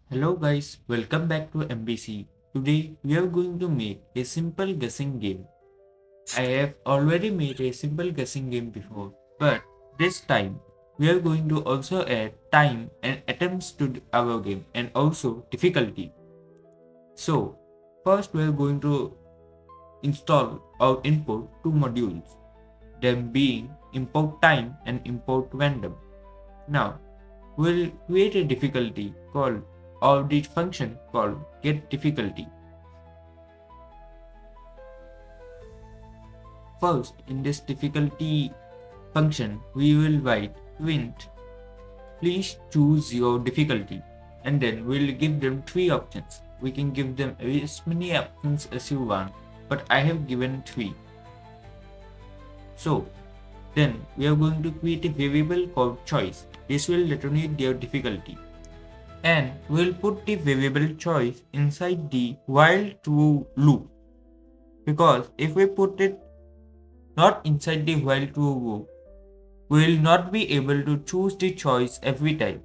Hello guys, welcome back to MBC. Today we are going to make a simple guessing game. I have already made a simple guessing game before, but this time we are going to also add time and attempts to our game and also difficulty. So first we are going to install or import two modules, them being import time and import random. Now we'll create a difficulty called or the function called getDifficulty. First, in this difficulty function, we will write print please choose your difficulty, and then we'll give them three options. We can give them as many options as you want, but I have given three. So then we are going to create a variable called choice. This will determine their difficulty. And we'll put the variable choice inside the while true loop, because if we put it not inside the while true loop, we will not be able to choose the choice every time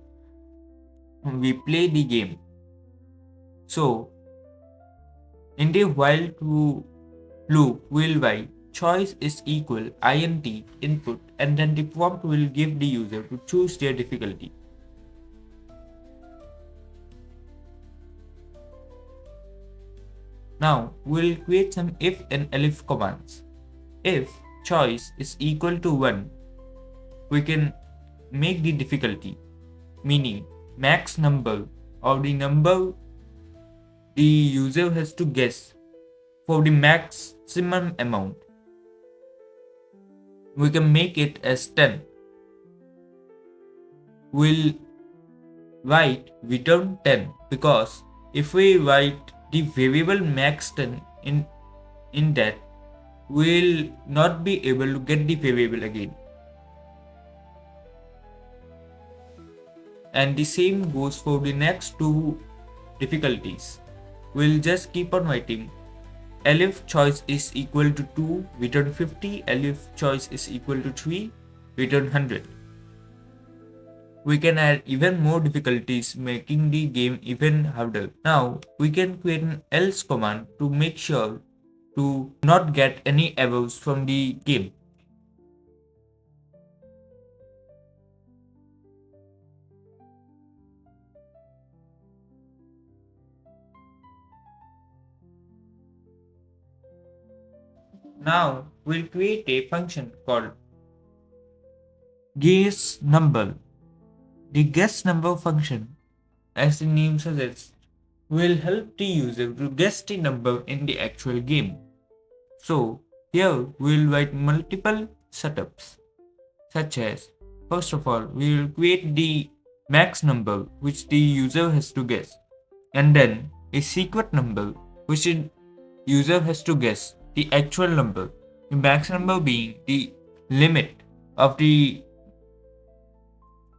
we play the game. So in the while true loop, we'll write choice is equal int input, and then the prompt will give the user to choose their difficulty. Now we'll create some if and elif commands. If choice is equal to 1, we can make the difficulty, meaning max number or the number the user has to guess for the maximum amount. We can make it as 10. We'll write return 10, because if we write the variable max 10 in that, we'll not be able to get the variable again. And the same goes for the next two difficulties. We'll just keep on writing elif choice is equal to 2, return 50, elif choice is equal to 3, return 100. We can add even more difficulties, making the game even harder. Now we can create an else command to make sure to not get any errors from the game. Now we'll create a function called guess number. The guess number function, as the name suggests, will help the user to guess the number in the actual game. So here we'll write multiple setups, such as first of all we will create the max number which the user has to guess, and then a secret number which the user has to guess the actual number, the max number being the limit of the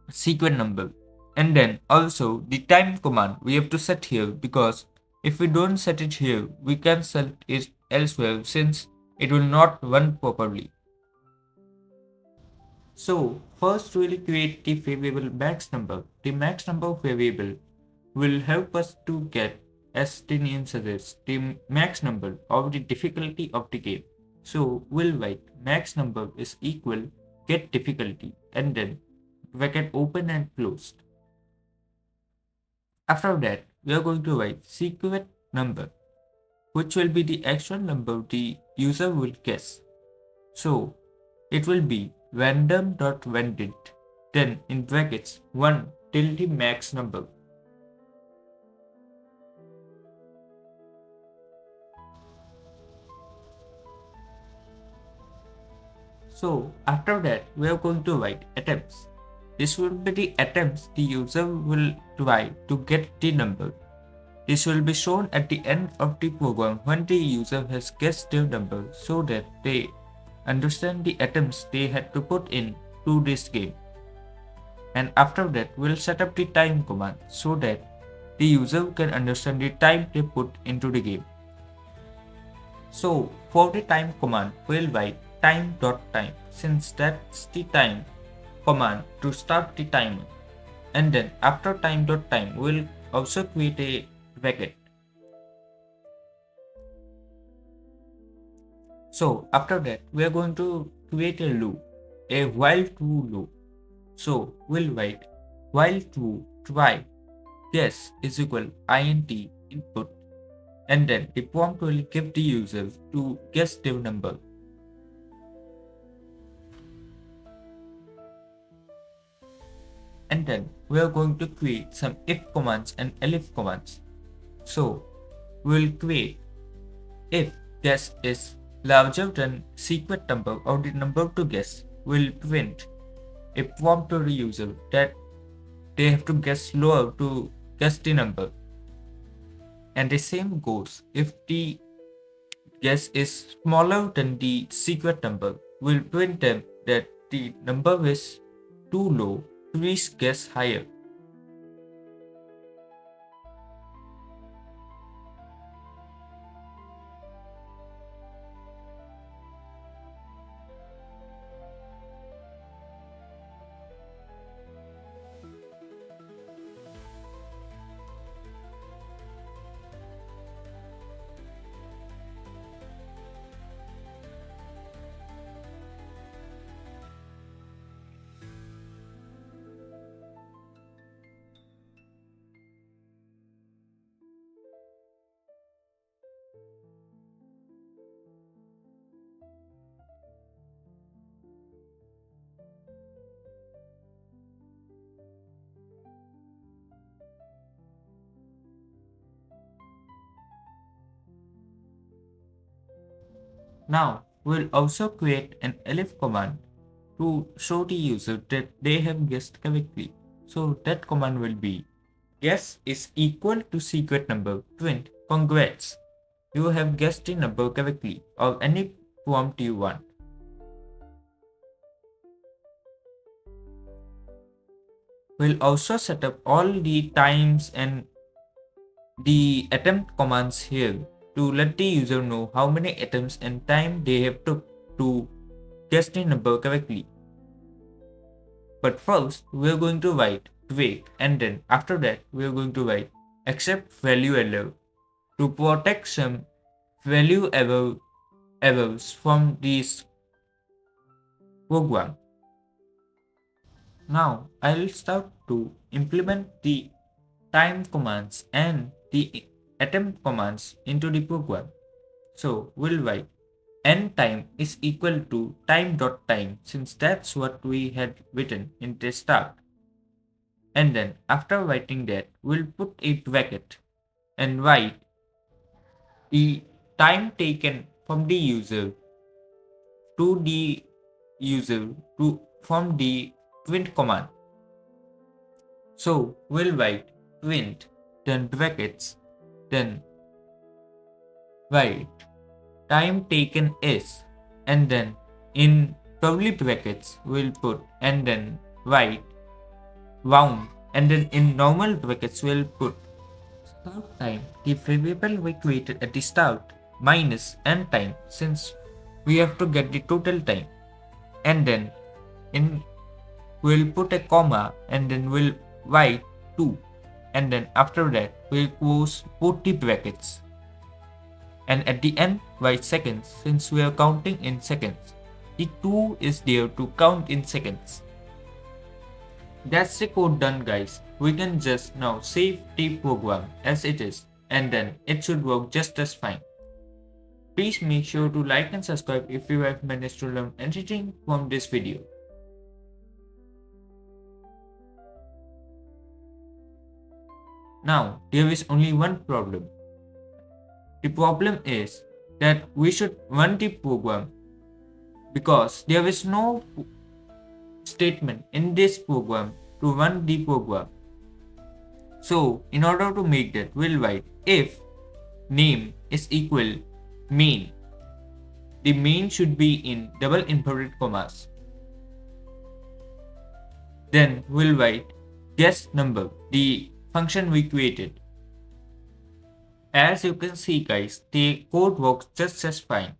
secret number. And then also the time command we have to set here, because if we don't set it here, we can set it elsewhere since it will not run properly. So first we'll create the variable max number. The max number variable will help us to get, as the name suggests, the max number of the difficulty of the game. So we'll write max number is equal get difficulty, and then bracket open and closed. After that, we are going to write secret number, which will be the actual number the user will guess. So it will be random.randint, then in brackets 1 till the max number. So after that, we are going to write attempts. This will be the attempts the user will try to get the number. This will be shown at the end of the program when the user has guessed their number, so that they understand the attempts they had to put in to this game. And after that, we'll set up the time command so that the user can understand the time they put into the game. So for the time command, we'll write time.time, since that's the time command to start the timer. And then after time.time, we'll also create a bracket. So after that, we are going to create a loop, a while true loop. So we'll write while true try guess is equal int input, and then the prompt will give the user to guess the number. And then we are going to create some if commands and elif commands. So we'll create if guess is larger than secret number or the number to guess, will print a prompt to the user that they have to guess lower to guess the number. And the same goes if the guess is smaller than the secret number, will print them that the number is too low, please guess higher. Now we'll also create an elif command to show the user that they have guessed correctly. So that command will be guess is equal to secret number, print congrats, you have guessed the number correctly, or any prompt you want. We'll also set up all the times and the attempt commands here to let the user know how many attempts and time they have took to guess the number correctly. But first, we are going to write wait, and then after that, we are going to write except value error to protect some value errors from this program. Now, I'll start to implement the time commands and the attempt commands into the program. So we'll write n time is equal to time.time, since that's what we had written in the start. And then after writing that, we'll put a bracket and write the time taken from the user to the user to from the print command. So we'll write print, then brackets, then write time taken is, and then in curly brackets we'll put, and then write round, and then in normal brackets we'll put start time, the variable we created at the start, minus end time, since we have to get the total time. And then we'll put a comma, and then we'll write 2, and then after that we'll close both the brackets, and at the end write seconds, since we are counting in seconds. The 2 is there to count in seconds. That's the code done, guys. We can just now save the program as it is, and then it should work just as fine. Please make sure to like and subscribe if you have managed to learn anything from this video. Now, there is only one problem. The problem is that we should run the program because there is no statement in this program to run the program. So in order to make that, we'll write if name is equal main. The main should be in double inverted commas. Then we'll write guess number, the function we created. As you can see, guys, the code works just as fine.